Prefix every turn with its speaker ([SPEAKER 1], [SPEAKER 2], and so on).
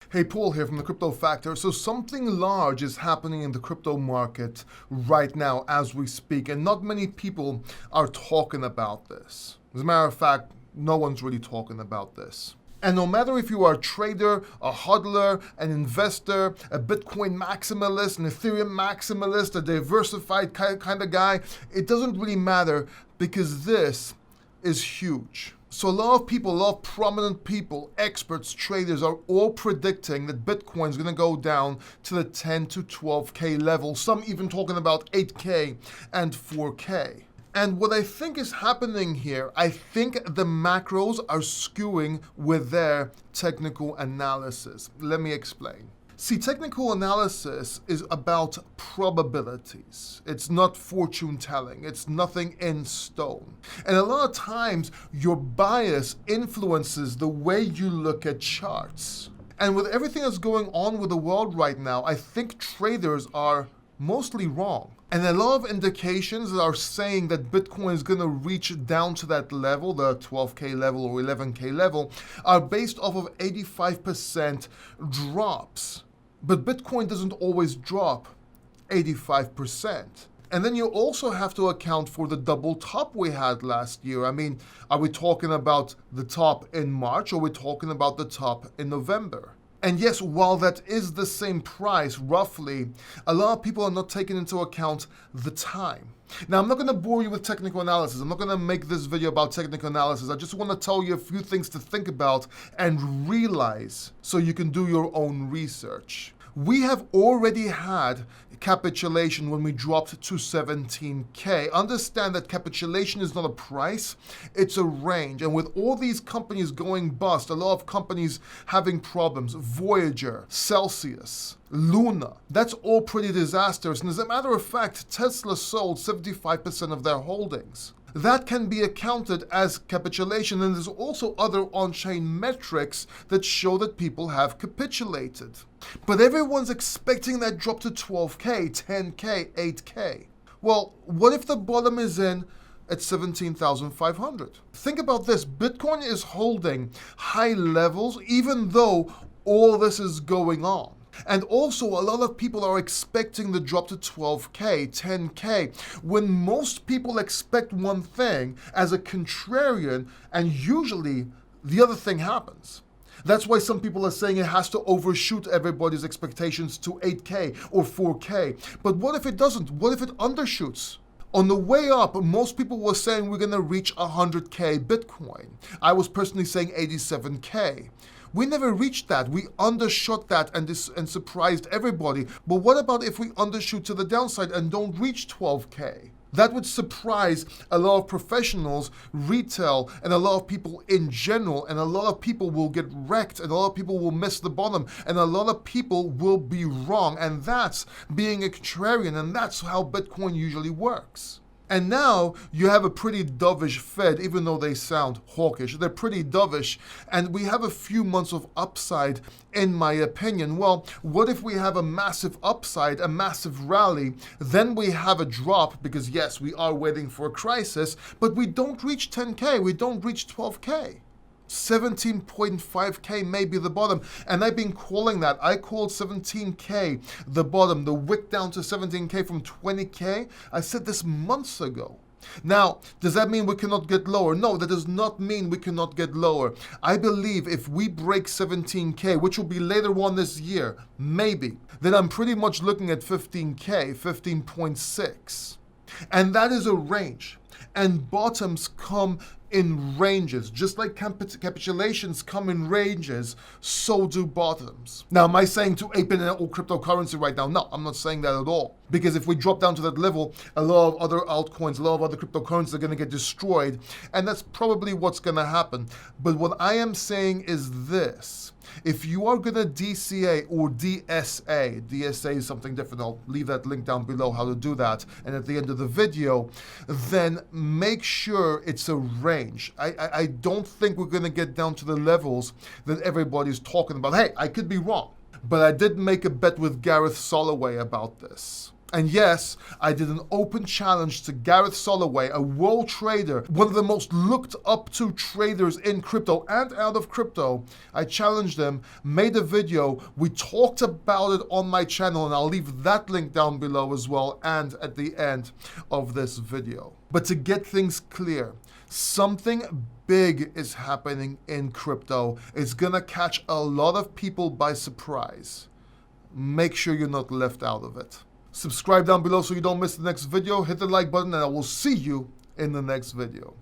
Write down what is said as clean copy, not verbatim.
[SPEAKER 1] Hey, Paul here from the Crypto Factor. So something large is happening in the crypto market right now as we speak, and not many people are talking about this. As a matter of fact, no one's really talking about this. And no matter if you are a trader, a hodler, an investor, a Bitcoin maximalist, an Ethereum maximalist, a diversified kind of guy, it doesn't really matter because this is huge. So a lot of people, a lot of prominent people, experts, traders are all predicting that Bitcoin is going to go down to the 10 to 12K level. Some even talking about 8K and 4K. And what I think is happening here, I think the macros are skewing with their technical analysis. Let me explain. See, technical analysis is about probabilities. It's not fortune telling. It's nothing in stone. And a lot of times, your bias influences the way you look at charts. And with everything that's going on with the world right now, I think traders are mostly wrong. And a lot of indications are saying that Bitcoin is going to reach down to that level, the 12K level or 11K level, are based off of 85% drops. But Bitcoin doesn't always drop 85%. And then you also have to account for the double top we had last year. I mean, are we talking about the top in March or are we talking about the top in November? And yes, while that is the same price, roughly, a lot of people are not taking into account the time. Now, I'm not going to bore you with technical analysis. I'm not going to make this video about technical analysis. I just want to tell you a few things to think about and realize so you can do your own research. We have already had capitulation when we dropped to 17K. Understand that capitulation is not a price, it's a range. And with all these companies going bust, a lot of companies having problems, Voyager, Celsius, Luna, that's all pretty disastrous. And as a matter of fact, Tesla sold 75% of their holdings. That can be accounted as capitulation, and there's also other on-chain metrics that show that people have capitulated. But everyone's expecting that drop to 12K, 10K, 8K. Well, what if the bottom is in at 17,500? Think about this. Bitcoin is holding high levels even though all this is going on. And also, a lot of people are expecting the drop to 12K, 10K, when most people expect one thing as a contrarian, and usually the other thing happens. That's why some people are saying it has to overshoot everybody's expectations to 8K or 4K. But what if it doesn't? What if it undershoots? On the way up, most people were saying we're going to reach 100K Bitcoin. I was personally saying 87K. We never reached that. We undershot that and surprised everybody. But what about if we undershoot to the downside and don't reach 12K? That would surprise a lot of professionals, retail, and a lot of people in general. And a lot of people will get wrecked, and a lot of people will miss the bottom, and a lot of people will be wrong. And that's being a contrarian, and that's how Bitcoin usually works. And now you have a pretty dovish Fed, even though they sound hawkish. They're pretty dovish, and we have a few months of upside, in my opinion. Well, what if we have a massive upside, a massive rally, then we have a drop, because yes, we are waiting for a crisis, but we don't reach 10K, we don't reach 12K. 17.5K may be the bottom, and I've been calling that. I called 17K the bottom, the wick down to 17K from 20K. I said this months ago. Now, does that mean we cannot get lower? No, that does not mean we cannot get lower. I believe if we break 17K, which will be later on this year, maybe, then I'm pretty much looking at 15K, 15.6. And that is a range. And bottoms come in ranges. Just like capitulations come in ranges, so do bottoms. Now, am I saying to ape in all cryptocurrency right now? No, I'm not saying that at all. Because if we drop down to that level, a lot of other altcoins, a lot of other cryptocurrencies are going to get destroyed. And that's probably what's going to happen. But what I am saying is this. If you are going to D.C.A or D.S.A, D.S.A is something different. I'll leave that link down below how to do that. And at the end of the video, then make sure it's a range. I don't think we're going to get down to the levels that everybody's talking about. Hey, I could be wrong. But I did make a bet with Gareth Soloway about this. And yes, I did an open challenge to Gareth Soloway, a world trader, one of the most looked up to traders in crypto and out of crypto. I challenged him, made a video, we talked about it on my channel, and I'll leave that link down below as well and at the end of this video. But to get things clear, something big is happening in crypto. It's gonna catch a lot of people by surprise. Make sure you're not left out of it. Subscribe down below so you don't miss the next video. Hit the like button and I will see you in the next video.